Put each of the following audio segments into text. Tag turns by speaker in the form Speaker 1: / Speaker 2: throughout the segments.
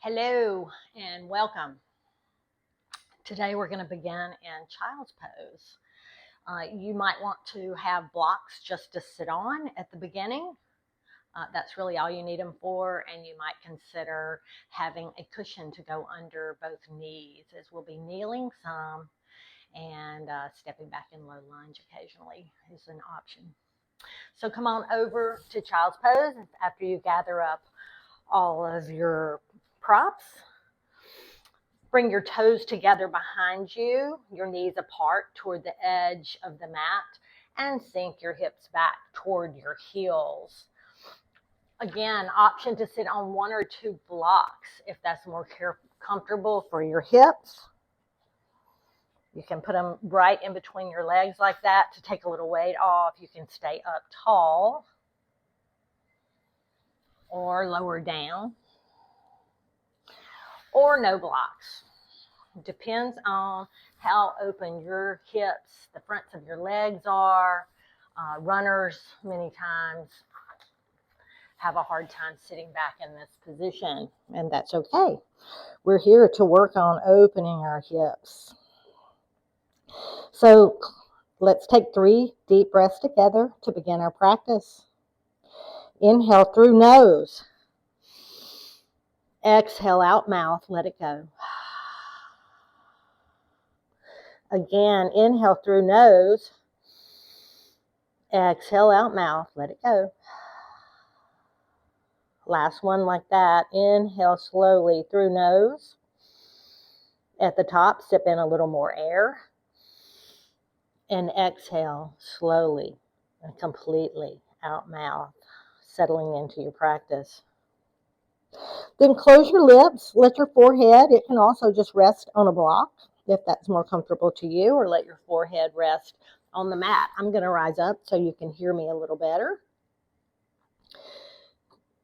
Speaker 1: Hello and welcome. Today we're going to begin in child's pose. You might want to have blocks just to sit on at the beginning. That's really all you need them for, and you might consider having a cushion to go under both knees, as we'll be kneeling some and stepping back in low lunge occasionally is an option. So come on over to child's pose after you gather up all of your props. Bring your toes together behind you, your knees apart toward the edge of the mat, and sink your hips back toward your heels. Again, option to sit on one or two blocks if that's more comfortable for your hips. You can put them right in between your legs like that to take a little weight off. You can stay up tall or lower down or no blocks. Depends on how open your hips, the fronts of your legs are. Runners many times have a hard time sitting back in this position, and that's okay. We're here to work on opening our hips. So let's take 3 deep breaths together to begin our practice. Inhale through nose. Exhale out mouth, let it go. Again, inhale through nose. Exhale out mouth, let it go. Last one like that. Inhale slowly through nose. At the top, sip in a little more air. And exhale slowly and completely out mouth, settling into your practice. Then close your lips, let your forehead, it can also just rest on a block if that's more comfortable to you, or let your forehead rest on the mat. I'm going to rise up so you can hear me a little better.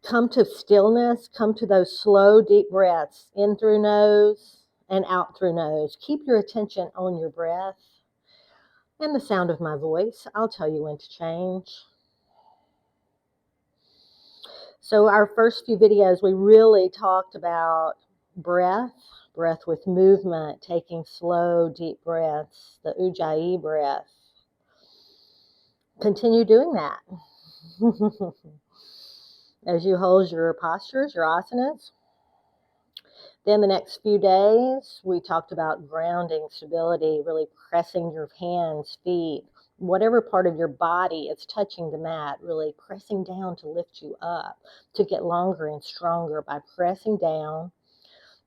Speaker 1: Come to stillness, come to those slow, deep breaths, in through nose and out through nose. Keep your attention on your breath and the sound of my voice. I'll tell you when to change. So our first few videos, we really talked about breath with movement, taking slow, deep breaths, the Ujjayi breath. Continue doing that. As you hold your postures, your asanas. Then the next few days, we talked about grounding, stability, really pressing your hands, feet, whatever part of your body is touching the mat, really pressing down to lift you up, to get longer and stronger by pressing down,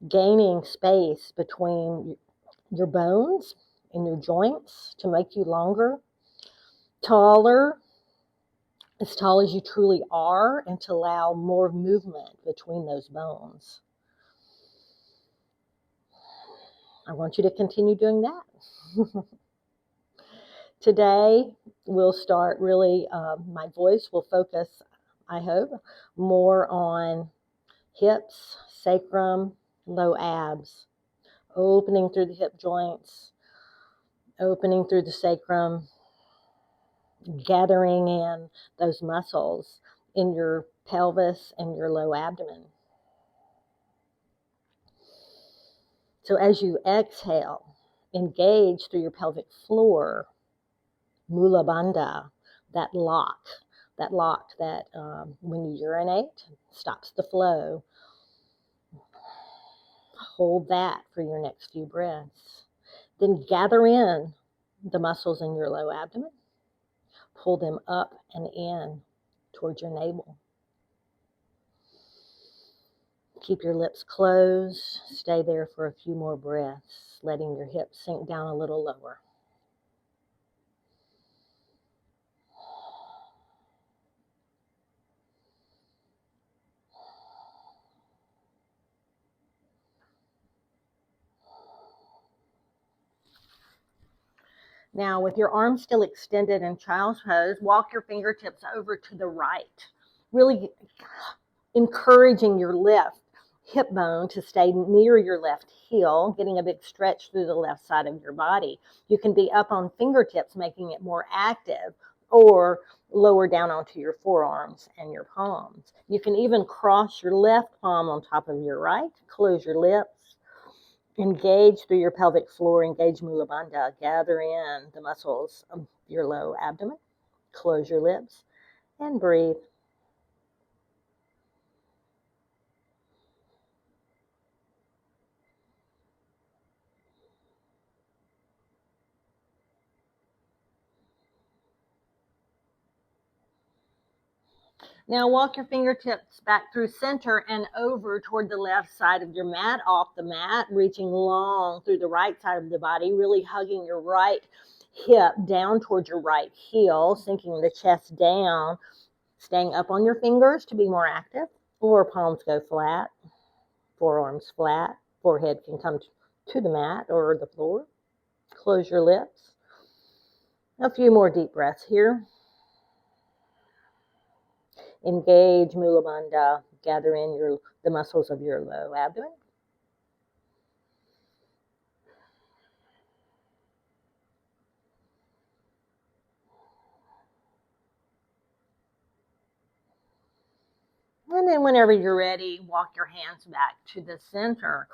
Speaker 1: gaining space between your bones and your joints to make you longer, taller, as tall as you truly are, and to allow more movement between those bones. I want you to continue doing that. Today, we'll start really, my voice will focus, I hope, more on hips, sacrum, low abs, opening through the hip joints, opening through the sacrum, gathering in those muscles in your pelvis and your low abdomen. So as you exhale, engage through your pelvic floor, Mula Bandha, that lock that when you urinate stops the flow. Hold that for your next few breaths. Then gather in the muscles in your low abdomen. Pull them up and in towards your navel. Keep your lips closed. Stay there for a few more breaths, letting your hips sink down a little lower. Now, with your arms still extended in child's pose, walk your fingertips over to the right, really encouraging your left hip bone to stay near your left heel, getting a big stretch through the left side of your body. You can be up on fingertips, making it more active, or lower down onto your forearms and your palms. You can even cross your left palm on top of your right. Close your lips. Engage through your pelvic floor. Engage Mula Bandha. Gather in the muscles of your low abdomen. Close your lips and breathe. Now walk your fingertips back through center and over toward the left side of your mat, off the mat, reaching long through the right side of the body, really hugging your right hip down towards your right heel, sinking the chest down, staying up on your fingers to be more active, or palms go flat, forearms flat, forehead can come to the mat or the floor. Close your lips. A few more deep breaths here. Engage Mula Bandha. Gather in the muscles of your low abdomen. And then whenever you're ready, walk your hands back to the center.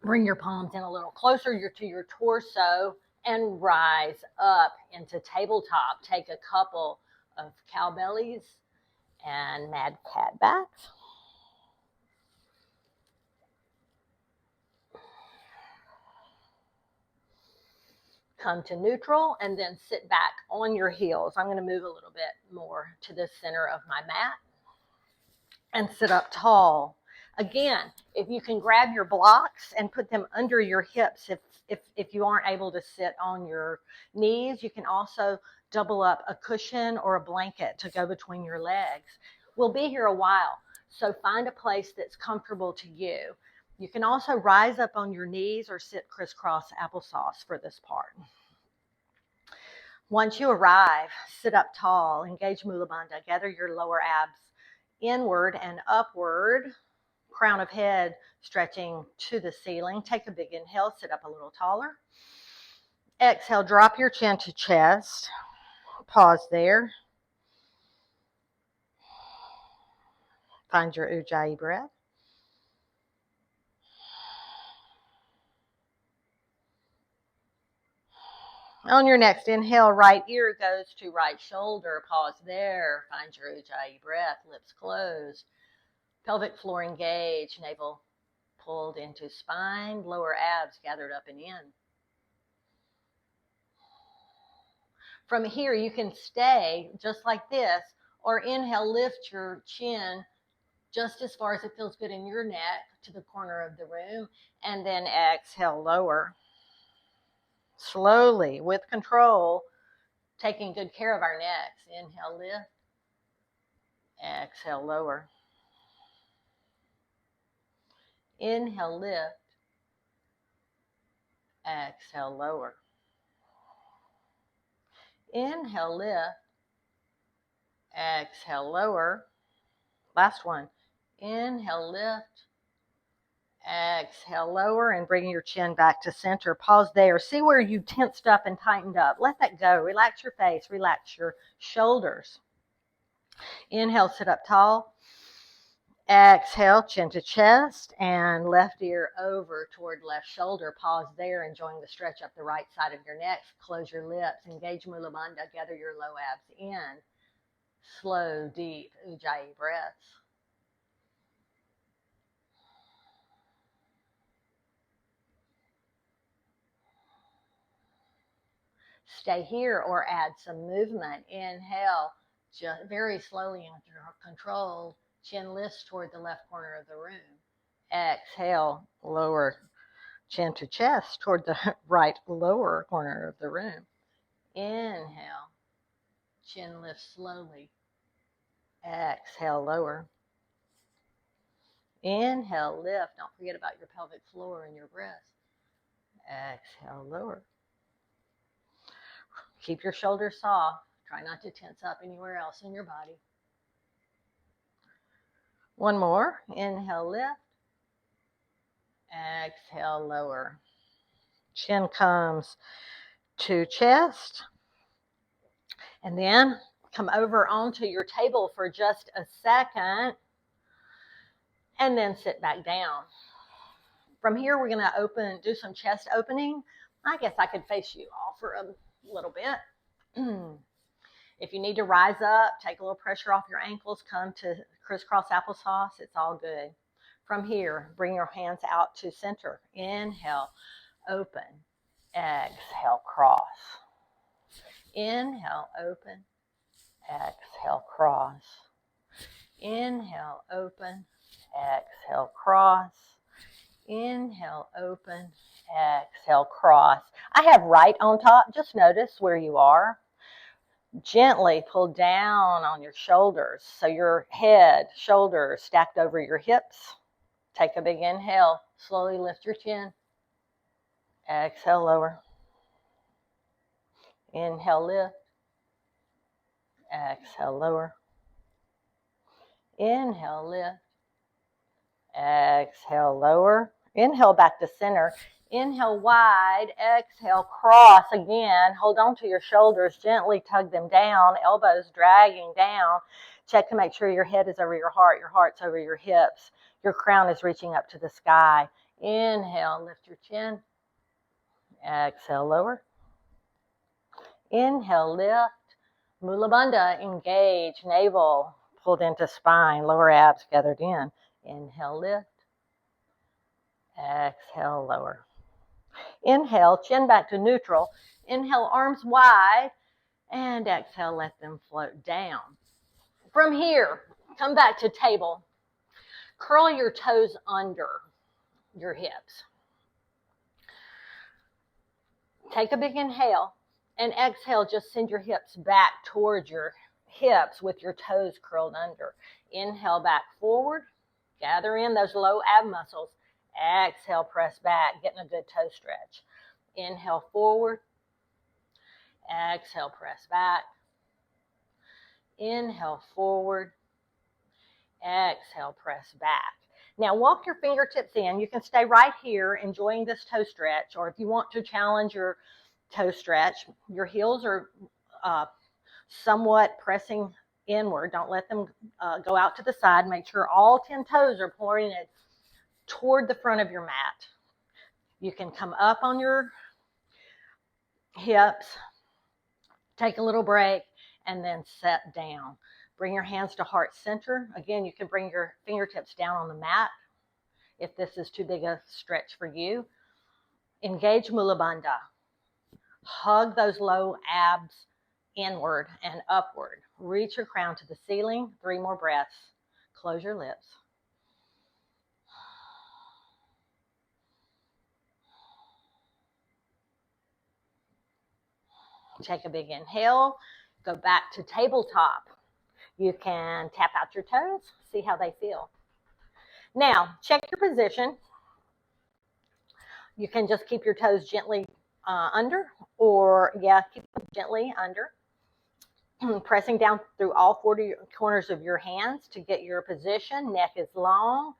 Speaker 1: Bring your palms in a little closer to your torso and rise up into tabletop. Take a couple of cow bellies and mad cat backs. Come to neutral and then sit back on your heels. I'm going to move a little bit more to the center of my mat and sit up tall. Again, if you can grab your blocks and put them under your hips, if you aren't able to sit on your knees, you can also double up a cushion or a blanket to go between your legs. We'll be here a while, so find a place that's comfortable to you. You can also rise up on your knees or sit crisscross applesauce for this part. Once you arrive, sit up tall, engage Mula Bandha, gather your lower abs inward and upward, crown of head stretching to the ceiling. Take a big inhale, sit up a little taller. Exhale, drop your chin to chest. Pause there. Find your Ujjayi breath. On your next inhale, right ear goes to right shoulder. Pause there. Find your Ujjayi breath. Lips closed. Pelvic floor engaged. Navel pulled into spine. Lower abs gathered up and in. From here, you can stay just like this, or inhale, lift your chin just as far as it feels good in your neck to the corner of the room, and then exhale, lower. Slowly, with control, taking good care of our necks. Inhale, lift. Exhale, lower. Inhale, lift. Exhale, lower. Inhale, lift. Exhale, lower. Last one. Inhale, lift. Exhale, lower, and bring your chin back to center. Pause there. See where you tensed up and tightened up. Let that go. Relax your face. Relax your shoulders. Inhale, sit up tall. Exhale, chin to chest, and left ear over toward left shoulder. Pause there, enjoying the stretch up the right side of your neck. Close your lips. Engage Mula Bandha. Gather your low abs in. Slow, deep Ujjayi breaths. Stay here or add some movement. Inhale, just very slowly and controlled. Chin lifts toward the left corner of the room. Exhale, lower chin to chest toward the right lower corner of the room. Inhale, chin lifts slowly. Exhale, lower. Inhale, lift. Don't forget about your pelvic floor and your breath. Exhale, lower. Keep your shoulders soft. Try not to tense up anywhere else in your body. One more. Inhale, lift. Exhale, lower. Chin comes to chest. And then Come over onto your table for just a second, and then sit back down. From here, we're going to do some chest opening. I guess I could face you all for a little bit. If you need to rise up, take a little pressure off your ankles, come to crisscross applesauce, it's all good. From here, bring your hands out to center. Inhale, open. Exhale, cross. Inhale, open. Exhale, cross. Inhale, open. Exhale, cross. Inhale, open. Exhale, cross. I have right on top. Just notice where you are. Gently pull down on your shoulders. So your head, shoulders stacked over your hips. Take a big inhale. Slowly lift your chin. Exhale, lower. Inhale, lift. Exhale, lower. Inhale, lift. Exhale, lower. Inhale back to center. Inhale wide. Exhale, cross again. Hold on to your shoulders. Gently tug them down. Elbows dragging down. Check to make sure your head is over your heart's over your hips. Your crown is reaching up to the sky. Inhale, lift your chin. Exhale, lower. Inhale, lift. Mula Bandha, engage. Navel pulled into spine. Lower abs gathered in. Inhale, lift. Exhale, lower. Inhale, chin back to neutral. Inhale, arms wide. And exhale, let them float down. From here, come back to table. Curl your toes under your hips. Take a big inhale. And exhale, just send your hips back towards your hips with your toes curled under. Inhale, back forward. Gather in those low ab muscles. Exhale, press back, getting a good toe stretch. Inhale, forward. Exhale, press back. Inhale, forward. Exhale, press back. Now walk your fingertips in. You can stay right here enjoying this toe stretch, or if you want to challenge your toe stretch, your heels are somewhat pressing inward. Don't let them go out to the side. Make sure all 10 toes are pointed toward the front of your mat. You can come up on your hips, take a little break, and then set down. Bring your hands to heart center. Again, you can bring your fingertips down on the mat if this is too big a stretch for you. Engage Mula Bandha. Hug those low abs inward and upward. Reach your crown to the ceiling. 3 more breaths. Close your lips. Take a big inhale. Go back to tabletop. You can tap out your toes. See how they feel. Now, check your position. You can just keep your toes gently under, or keep them gently under. Pressing down through all 40 corners of your hands to get your position. Neck is long.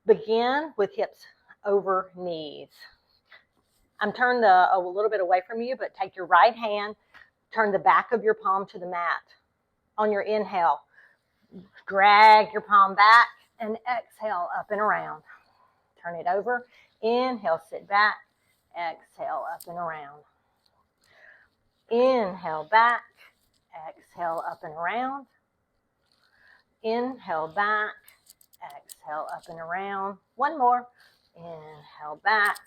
Speaker 1: Begin with hips over knees. I'm turned a little bit away from you, but take your right hand, turn the back of your palm to the mat. On your inhale, drag your palm back and exhale up and around. Turn it over. Inhale, sit back. Exhale, up and around. Inhale, back. Exhale, up and around. Inhale, back. Exhale, up and around. One more. Inhale, back.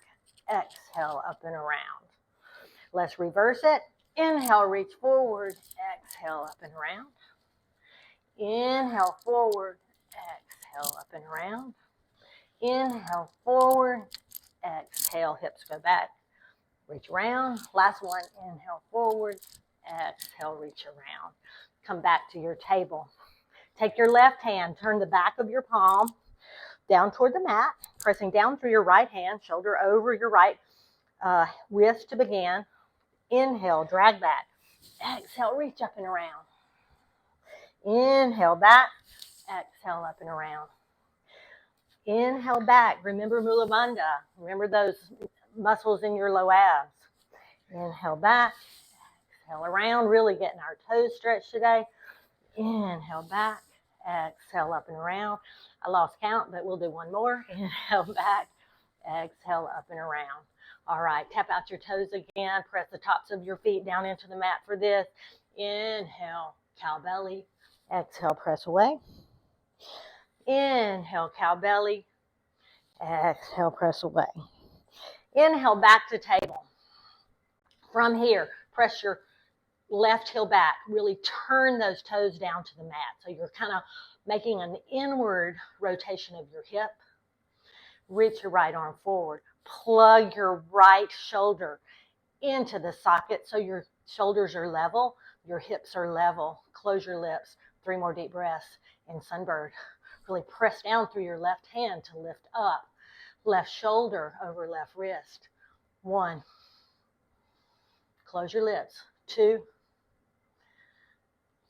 Speaker 1: Exhale, up and around. Let's reverse it. Inhale, reach forward. Exhale, up and around. Inhale, forward. Exhale, up and around. Inhale, forward. Exhale, hips go back. Reach around. Last one. Inhale, forward. Exhale, reach around. Come back to your table. Take your left hand. Turn the back of your palm down toward the mat. Pressing down through your right hand. Shoulder over your right wrist to begin. Inhale, drag back. Exhale, reach up and around. Inhale, back. Exhale, up and around. Inhale, back. Remember Mula Bandha. Remember those muscles in your low abs. Inhale, back. Exhale around, really getting our toes stretched today. Inhale back, exhale up and around. I lost count, but we'll do one more. Inhale back, exhale up and around. All right, tap out your toes again. Press the tops of your feet down into the mat for this. Inhale, cow belly. Exhale, press away. Inhale, cow belly. Exhale, press away. Inhale, back to table. From here, press your left heel back. Really turn those toes down to the mat. So you're kind of making an inward rotation of your hip. Reach your right arm forward. Plug your right shoulder into the socket so your shoulders are level, your hips are level. Close your lips. 3 more deep breaths in Sunbird. Really press down through your left hand to lift up. Left shoulder over left wrist. 1. Close your lips. 2.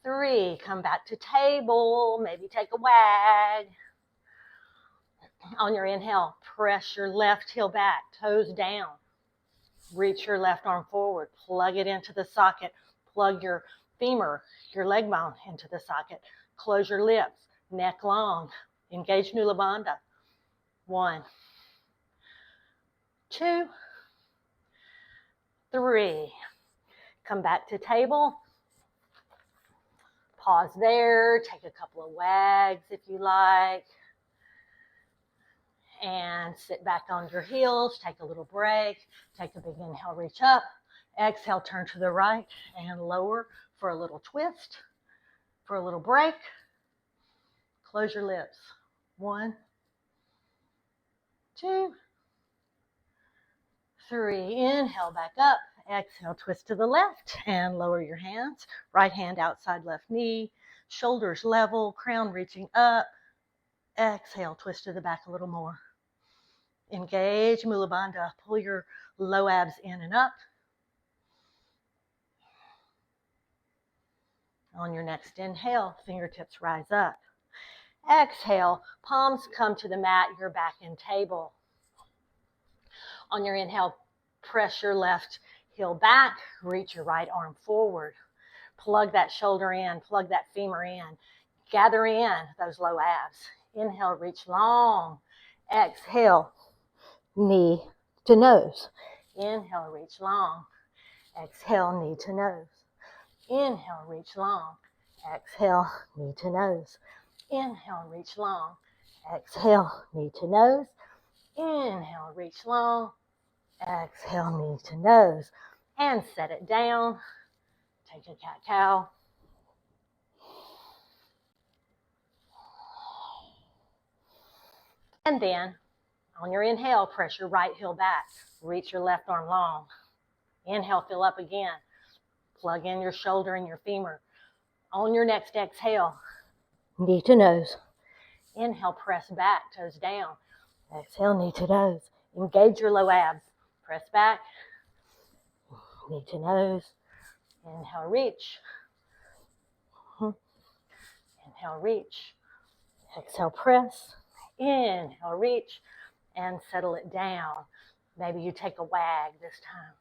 Speaker 1: 3. Come back to table. Maybe take a wag. On your inhale, press your left heel back, toes down. Reach your left arm forward. Plug it into the socket. Plug your femur, your leg bone into the socket. Close your lips, neck long. Engage Mula Bandha. 1, 2, 3. Come back to table. Pause there. Take a couple of wags if you like. And sit back on your heels. Take a little break. Take a big inhale, reach up. Exhale, turn to the right and lower for a little twist. For a little break. Close your lips. 1, 2, 3. Inhale back up. Exhale, twist to the left and lower your hands. Right hand outside left knee. Shoulders level, crown reaching up. Exhale, twist to the back a little more. Engage Mula Bandha. Pull your low abs in and up. On your next inhale, fingertips rise up. Exhale, palms come to the mat. You're back in table. On your inhale, press your left heel back. Reach your right arm forward. Plug that shoulder in. Plug that femur in. Gather in those low abs. Inhale, reach long. Exhale, knee to nose. Inhale, reach long. Exhale, knee to nose. Inhale, reach long. Exhale, knee to nose. Inhale, reach long. Exhale, knee to nose. Inhale, reach long. Exhale, knee to nose. And set it down. Take a cat-cow. And then, on your inhale, press your right heel back. Reach your left arm long. Inhale, fill up again. Plug in your shoulder and your femur. On your next exhale, knee to nose. Inhale, press back, toes down. Exhale, knee to nose. Engage your low abs. Press back, knee to nose. Inhale, reach. Inhale, reach. Exhale, press. Inhale, reach. And settle it down. Maybe you take a wag this time.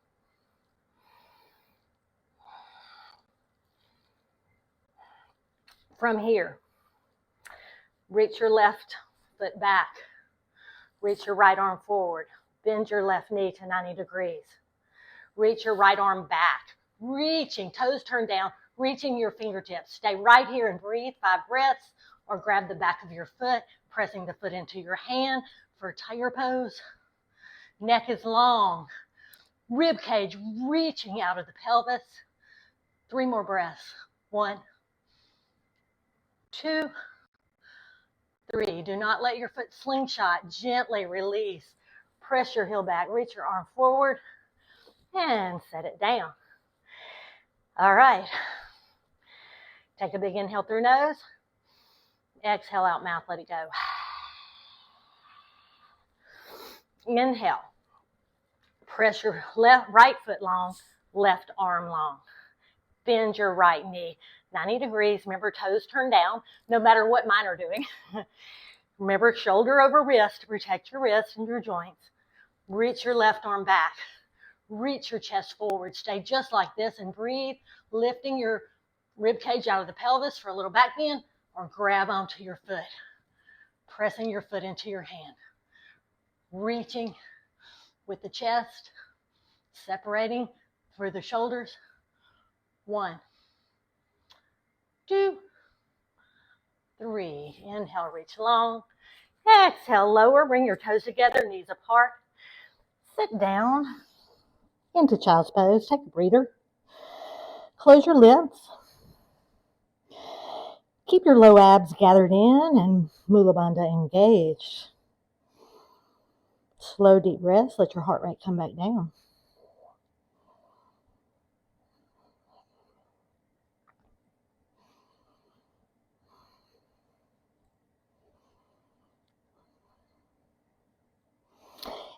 Speaker 1: From here, reach your left foot back. Reach your right arm forward. Bend your left knee to 90 degrees. Reach your right arm back. Reaching, toes turned down, reaching your fingertips. Stay right here and breathe 5 breaths, or grab the back of your foot, pressing the foot into your hand for tiger pose. Neck is long. Rib cage reaching out of the pelvis. 3 more breaths. 1, 2, 3. Do not let your foot slingshot. Gently release. Press your heel back. Reach your arm forward and set it down. All right. Take a big inhale through nose. Exhale out mouth. Let it go. Inhale. Press your right foot long, left arm long. Bend your right knee 90 degrees. Remember, toes turned down, no matter what mine are doing. Remember, shoulder over wrist to protect your wrists and your joints. Reach your left arm back. Reach your chest forward. Stay just like this and breathe, lifting your rib cage out of the pelvis for a little back bend, or grab onto your foot, pressing your foot into your hand. Reaching with the chest, separating through the shoulders. 1, 2, 3. Inhale, reach long. Exhale, lower. Bring your toes together, knees apart. Sit down into child's pose. Take a breather. Close your lips. Keep your low abs gathered in and Mula Bandha engaged. Slow, deep breaths. Let your heart rate come back down.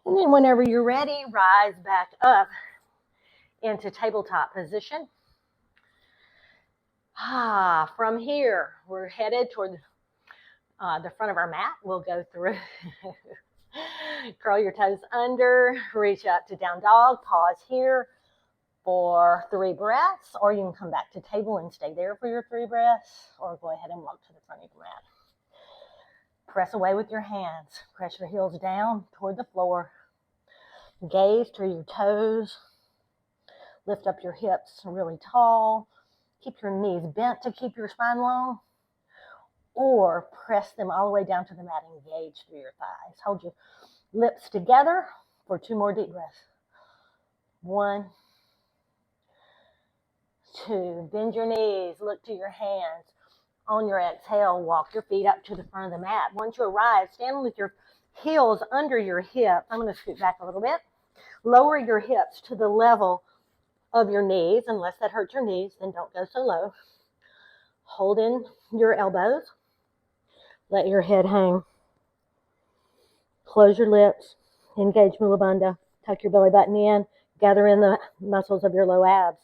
Speaker 1: And then whenever you're ready, rise back up into tabletop position. From here, we're headed toward the front of our mat. We'll go through. Curl your toes under, reach up to down dog, pause here for 3 breaths, or you can come back to table and stay there for your 3 breaths, or go ahead and walk to the front of the mat. Press away with your hands. Press your heels down toward the floor. Gaze to your toes. Lift up your hips really tall. Keep your knees bent to keep your spine long, or press them all the way down to the mat. Engage through your thighs. Hold your lips together for 2 more deep breaths. 1, 2. Bend your knees. Look to your hands. On your exhale, walk your feet up to the front of the mat. Once you arrive, stand with your heels under your hip. I'm going to scoot back a little bit. Lower your hips to the level of your knees. Unless that hurts your knees, then don't go so low. Hold in your elbows. Let your head hang. Close your lips. Engage Mula Bandha. Tuck your belly button in. Gather in the muscles of your low abs.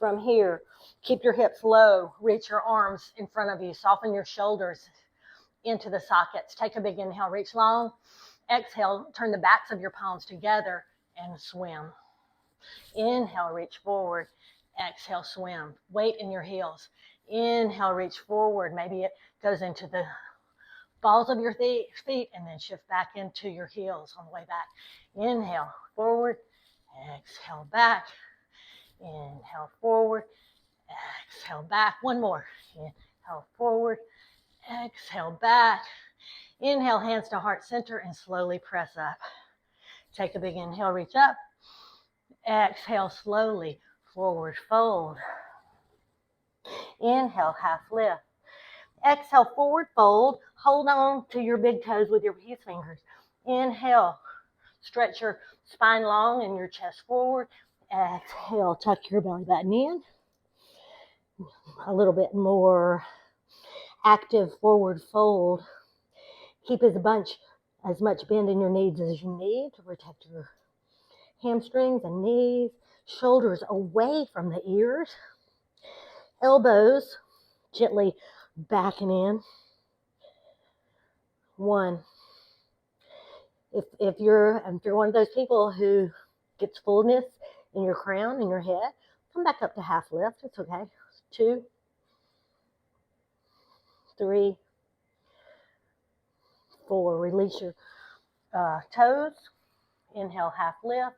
Speaker 1: From here, keep your hips low. Reach your arms in front of you. Soften your shoulders into the sockets. Take a big inhale. Reach long. Exhale. Turn the backs of your palms together and swim. Inhale. Reach forward. Exhale. Swim. Weight in your heels. Inhale. Reach forward. Maybe it goes into the balls of your feet and then shift back into your heels on the way back. Inhale. Forward. Exhale. Back. Inhale forward, exhale back. 1 more. Inhale forward, exhale back. Inhale, hands to heart center and slowly press up. Take a big inhale, reach up. Exhale slowly, forward fold. Inhale, half lift. Exhale, forward fold. Hold on to your big toes with your peace fingers. Inhale, stretch your spine long and your chest forward. Exhale, tuck your belly button in. A little bit more active forward fold. Keep as much bend in your knees as you need to protect your hamstrings and knees. Shoulders away from the ears. Elbows gently backing in. 1. If you're one of those people who gets fullness in your crown, in your head, come back up to half lift. It's okay. 2, 3, 4. Release your toes. Inhale, half lift.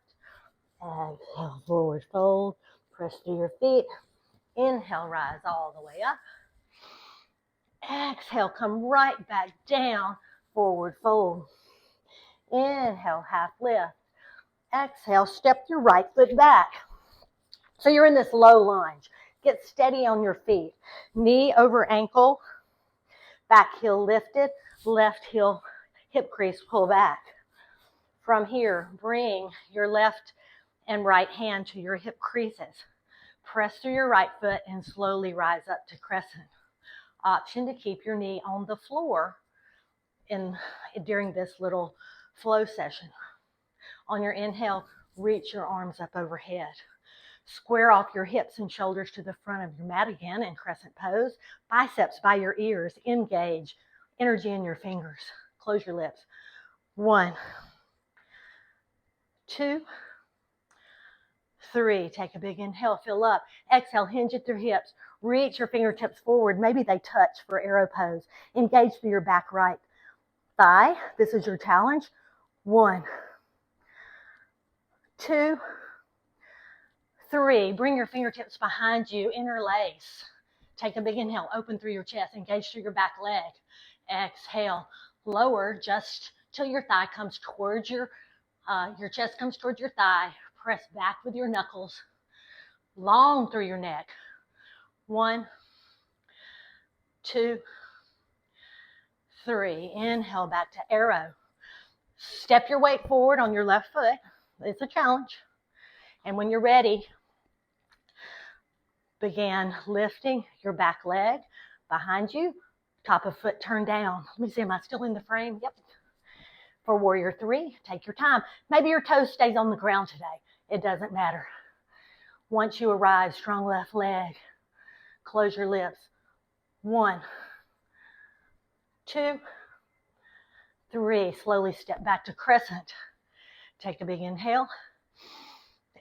Speaker 1: Exhale, forward fold. Press through your feet. Inhale, rise all the way up. Exhale, come right back down. Forward fold. Inhale, half lift. Exhale, step your right foot back. So you're in this low lunge. Get steady on your feet. Knee over ankle. Back heel lifted. Left heel, hip crease pull back. From here, bring your left and right hand to your hip creases. Press through your right foot and slowly rise up to crescent. Option to keep your knee on the floor during this little flow session. On your inhale, reach your arms up overhead. Square off your hips and shoulders to the front of your mat again in crescent pose. Biceps by your ears, engage. Energy in your fingers. Close your lips. 1, 2, 3. Take a big inhale, fill up. Exhale, hinge at your hips. Reach your fingertips forward. Maybe they touch for arrow pose. Engage through your back right thigh. This is your challenge. 1, 2, 3. Bring your fingertips behind you. Interlace. Take a big inhale. Open through your chest. Engage through your back leg. Exhale. Lower just till your thigh comes towards your chest comes towards your thigh. Press back with your knuckles. Long through your neck. 1, 2, 3. Inhale back to arrow. Step your weight forward on your left foot. It's a challenge. And when you're ready, begin lifting your back leg behind you. Top of foot turned down. Let me see, am I still in the frame? Yep. For warrior 3, take your time. Maybe your toe stays on the ground today. It doesn't matter. Once you arrive, strong left leg. Close your lips. 1, 2, 3. Slowly step back to crescent. Take a big inhale.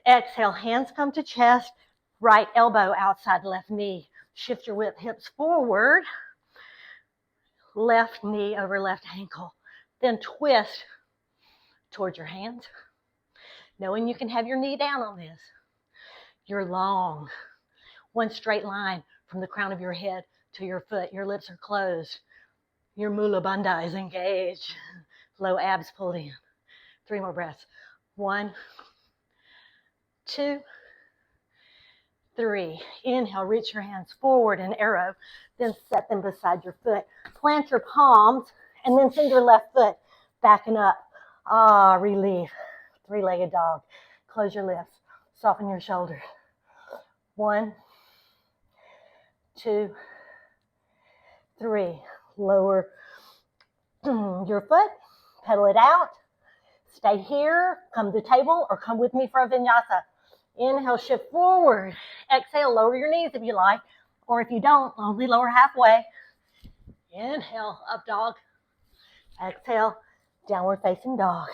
Speaker 1: Exhale, hands come to chest. Right elbow outside left knee. Shift your hips forward. Left knee over left ankle. Then twist towards your hands. Knowing you can have your knee down on this. You're long. One straight line from the crown of your head to your foot. Your lips are closed. Your mula bandha is engaged. Low abs pulled in. 3 more breaths. 1, 2, 3. Inhale, reach your hands forward and arrow. Then set them beside your foot. Plant your palms and then send your left foot backing up. Relief. 3-legged dog. Close your lips. Soften your shoulders. 1, 2, 3. Lower your foot. Pedal it out. Stay here. Come to the table or come with me for a vinyasa. Inhale, shift forward. Exhale, lower your knees if you like. Or if you don't, only lower halfway. Inhale, up dog. Exhale, downward facing dog.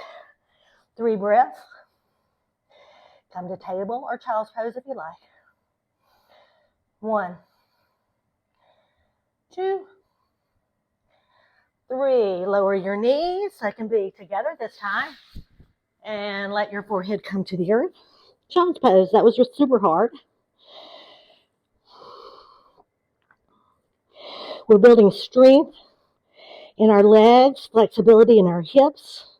Speaker 1: 3 breaths. Come to table or child's pose if you like. 1, 2, 3. Lower your knees. They can be together this time. And let your forehead come to the earth. Child's pose. That was just super hard. We're building strength in our legs, flexibility in our hips.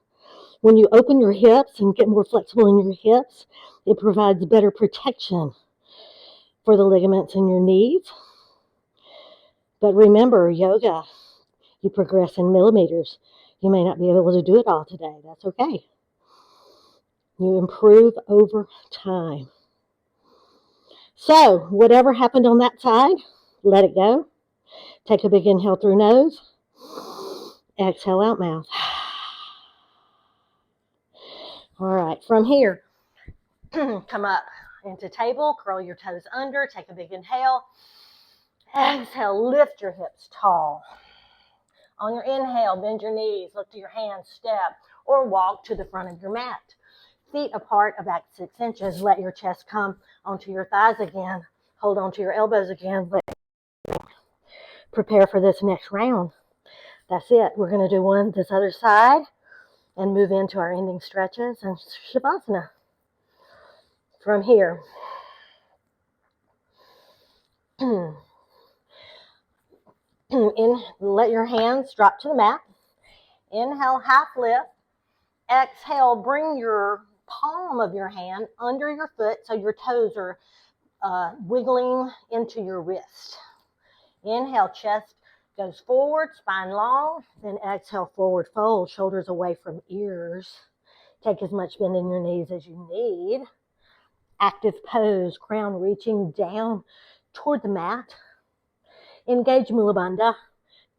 Speaker 1: When you open your hips and get more flexible in your hips, it provides better protection for the ligaments in your knees. But remember, yoga, you progress in millimeters. You may not be able to do it all today. That's okay. You improve over time. So, whatever happened on that side, let it go. Take a big inhale through nose. Exhale out mouth. All right, from here, come up into table, curl your toes under, take a big inhale. Exhale, lift your hips tall. On your inhale, bend your knees, look to your hands, step, or walk to the front of your mat. Feet apart about 6 inches. Let your chest come onto your thighs again. Hold onto your elbows again. Prepare for this next round. That's it. We're going to do this other side and move into our ending stretches and Shavasana. From here, let your hands drop to the mat. Inhale, half lift. Exhale, bring your palm of your hand under your foot so your toes are wiggling into your wrist. Inhale, chest goes forward, spine long. Then exhale, forward fold, shoulders away from ears. Take as much bend in your knees as you need. Active pose, crown reaching down toward the mat. Engage Mula Bandha.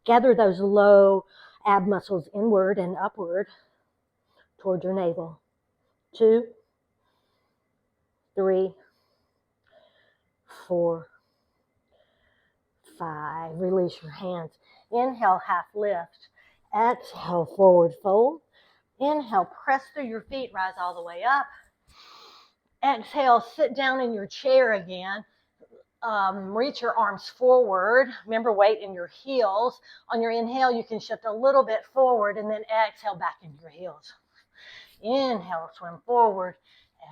Speaker 1: Gather those low ab muscles inward and upward toward your navel. 2, 3, 4, 5. Release your hands. Inhale, half lift. Exhale, forward fold. Inhale, press through your feet, rise all the way up. Exhale, sit down in your chair again. Reach your arms forward. Remember, weight in your heels. On your inhale, you can shift a little bit forward, and then exhale back into your heels. Inhale, swim forward.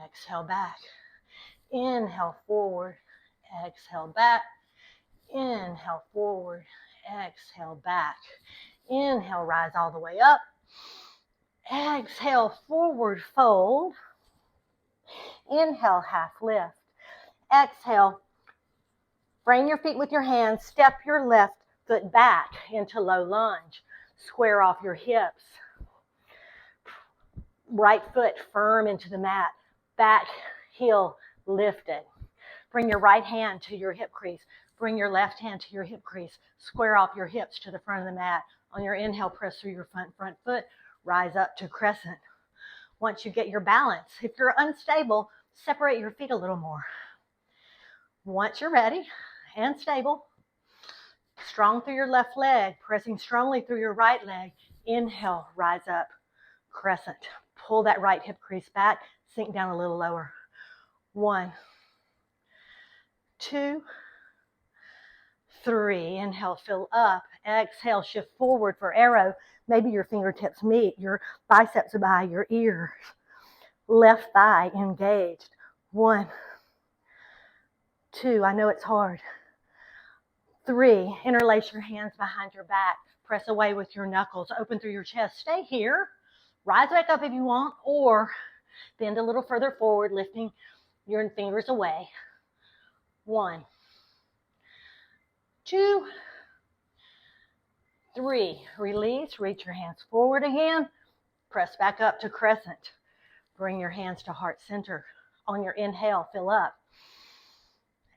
Speaker 1: Exhale, back. Inhale, forward. Exhale, back. Inhale, forward. Exhale, back. Inhale, rise all the way up. Exhale, forward fold. Inhale, half lift. Exhale, frame your feet with your hands. Step your left foot back into low lunge. Square off your hips. Right foot firm into the mat. Back heel lifted. Bring your right hand to your hip crease. Bring your left hand to your hip crease. Square off your hips to the front of the mat. On your inhale, press through your front foot. Rise up to crescent. Once you get your balance, if you're unstable, separate your feet a little more. Once you're ready and stable, strong through your left leg, pressing strongly through your right leg. Inhale, rise up, crescent. Pull that right hip crease back, sink down a little lower. 1, 2, 3. Inhale, fill up. Exhale, shift forward for arrow. Maybe your fingertips meet, your biceps are by your ears. Left thigh engaged. 1, 2. I know it's hard. 3. Interlace your hands behind your back. Press away with your knuckles. Open through your chest. Stay here. Rise back up if you want, or bend a little further forward, lifting your fingers away. 1, 2, 3. Release. Reach your hands forward again. Press back up to crescent. Bring your hands to heart center. On your inhale, fill up.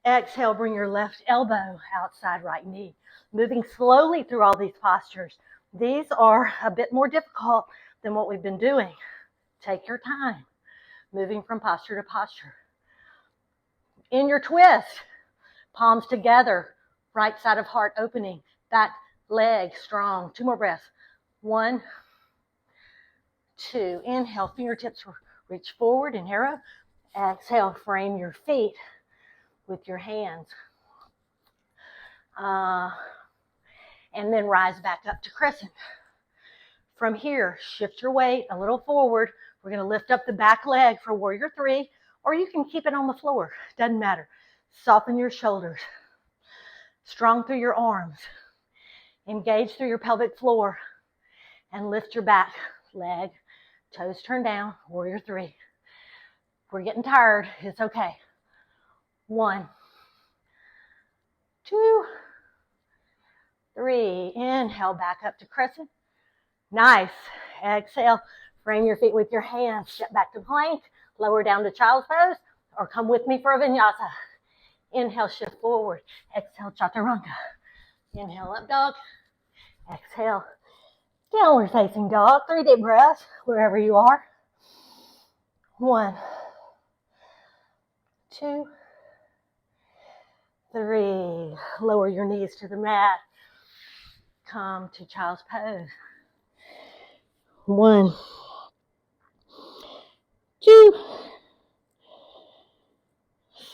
Speaker 1: Exhale, bring your left elbow outside right knee. Moving slowly through all these postures. These are a bit more difficult than what we've been doing. Take your time, moving from posture to posture. In your twist, palms together, right side of heart opening, back leg strong. 2 more breaths. 1, 2. Inhale, fingertips reach forward in arrow. Exhale, frame your feet with your hands. And then rise back up to crescent. From here, shift your weight a little forward. We're going to lift up the back leg for warrior 3, or you can keep it on the floor. Doesn't matter. Soften your shoulders. Strong through your arms. Engage through your pelvic floor. And lift your back leg. Toes turned down. Warrior 3. We're getting tired. It's okay. 1, 2, 3. Inhale, back up to crescent. Nice. Exhale. Frame your feet with your hands. Step back to plank. Lower down to child's pose, or come with me for a vinyasa. Inhale, shift forward. Exhale, chaturanga. Inhale, up dog. Exhale, downward facing dog. 3 deep breaths wherever you are. 1, 2, 3. Lower your knees to the mat. Come to child's pose. 1, 2,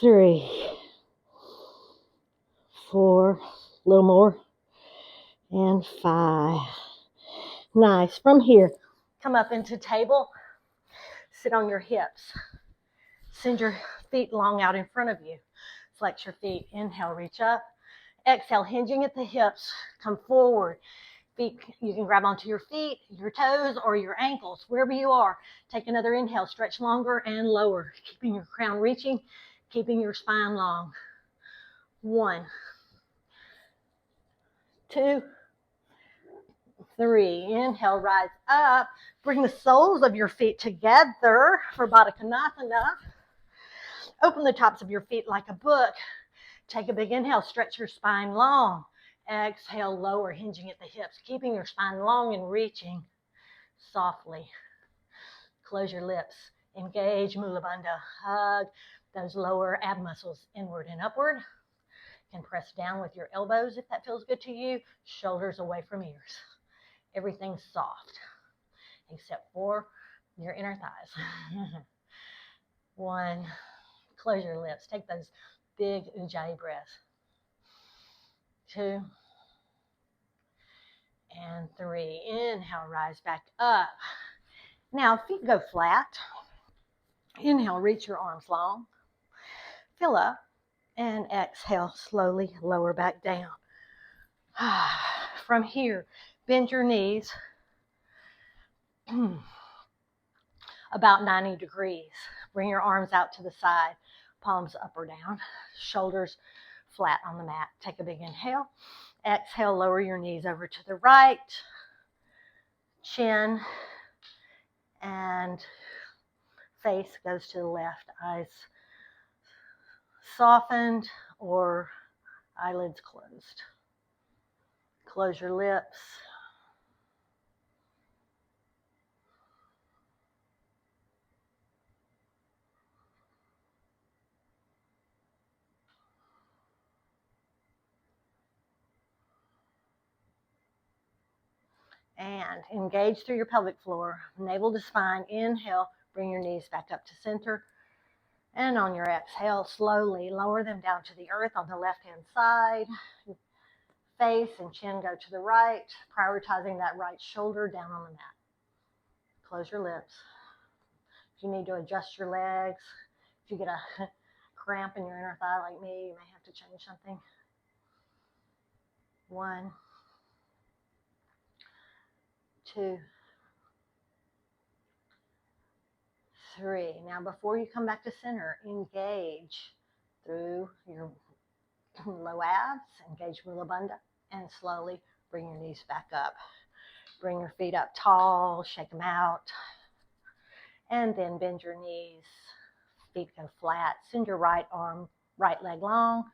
Speaker 1: 3, 4. A little more. And 5. Nice. From here, come up into table. Sit on your hips. Send your feet long out in front of you. Flex your feet. Inhale, reach up. Exhale, hinging at the hips. Come forward. Feet, you can grab onto your feet, your toes, or your ankles, wherever you are. Take another inhale. Stretch longer and lower, keeping your crown reaching, keeping your spine long. 1, 2, 3. Inhale, rise up. Bring the soles of your feet together for Baddha Konasana. Open the tops of your feet like a book. Take a big inhale. Stretch your spine long. Exhale, lower, hinging at the hips, keeping your spine long and reaching softly. Close your lips. Engage Mula Bandha. Hug those lower ab muscles inward and upward. You can press down with your elbows if that feels good to you. Shoulders away from ears. Everything's soft except for your inner thighs. 1, close your lips. Take those big ujjayi breaths. 2 and 3. Inhale, rise back up. Now, feet go flat. Inhale, reach your arms long. Fill up. And exhale, slowly lower back down. From here, bend your knees about 90 degrees. Bring your arms out to the side, palms up or down, shoulders flat on the mat. Take a big inhale. Exhale, lower your knees over to the right, chin and face goes to the left, eyes softened or eyelids closed. Close your lips. And engage through your pelvic floor, navel to spine. Inhale, bring your knees back up to center. And on your exhale, slowly lower them down to the earth on the left-hand side. Face and chin go to the right, prioritizing that right shoulder down on the mat. Close your lips. If you need to adjust your legs, if you get a cramp in your inner thigh like me, you may have to change something. 1, 2, 3. Now, before you come back to center, engage through your low abs, engage Mula Bandha, and slowly bring your knees back up. Bring your feet up tall, shake them out, and then bend your knees. Feet go flat. Send your right leg long,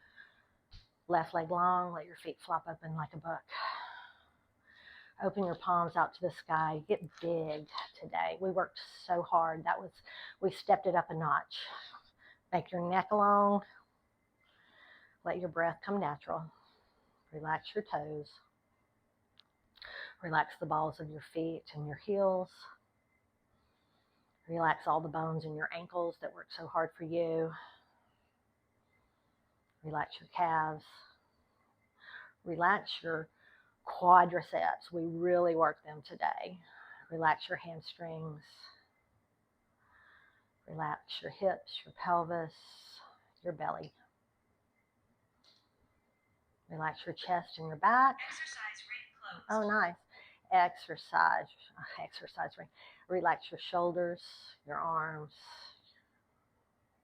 Speaker 1: left leg long. Let your feet flop open like a book. Open your palms out to the sky. Get big today. We worked so hard. We stepped it up a notch. Make your neck long. Let your breath come natural. Relax your toes. Relax the balls of your feet and your heels. Relax all the bones in your ankles that worked so hard for you. Relax your calves. Relax your quadriceps. We really worked them today. Relax your hamstrings. Relax your hips, your pelvis, your belly. Relax your chest and your back.
Speaker 2: Exercise ring closed.
Speaker 1: Oh, nice. Exercise ring. Relax your shoulders, your arms,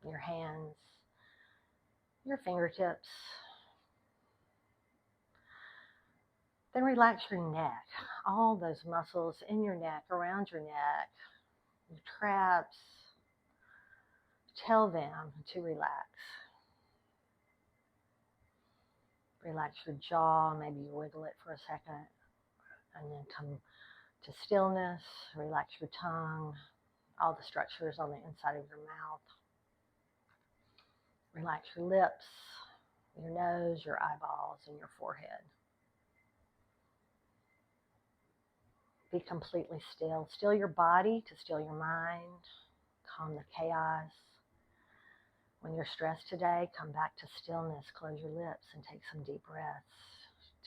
Speaker 1: your hands, your fingertips. Then relax your neck. All those muscles in your neck, around your neck, your traps. Tell them to relax. Relax your jaw. Maybe you wiggle it for a second. And then come to stillness. Relax your tongue. All the structures on the inside of your mouth. Relax your lips, your nose, your eyeballs, and your forehead. Be completely still. Still your body to still your mind. Calm the chaos. When you're stressed today, come back to stillness. Close your lips and take some deep breaths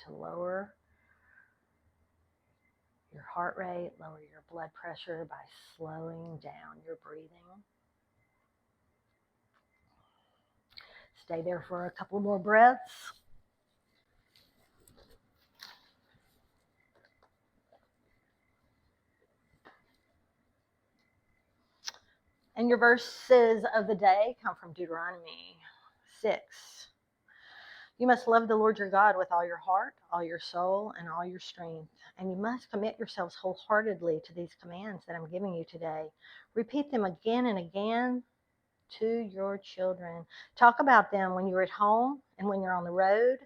Speaker 1: to lower your heart rate, lower your blood pressure by slowing down your breathing. Stay there for a couple more breaths. And your verses of the day come from Deuteronomy 6. You must love the Lord your God with all your heart, all your soul, and all your strength. And you must commit yourselves wholeheartedly to these commands that I'm giving you today. Repeat them again and again to your children. Talk about them when you're at home and when you're on the road,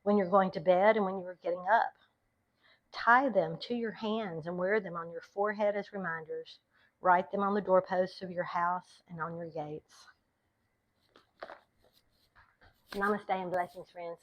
Speaker 1: when you're going to bed and when you're getting up. Tie them to your hands and wear them on your forehead as reminders. Write them on the doorposts of your house and on your gates. Namaste and blessings, friends.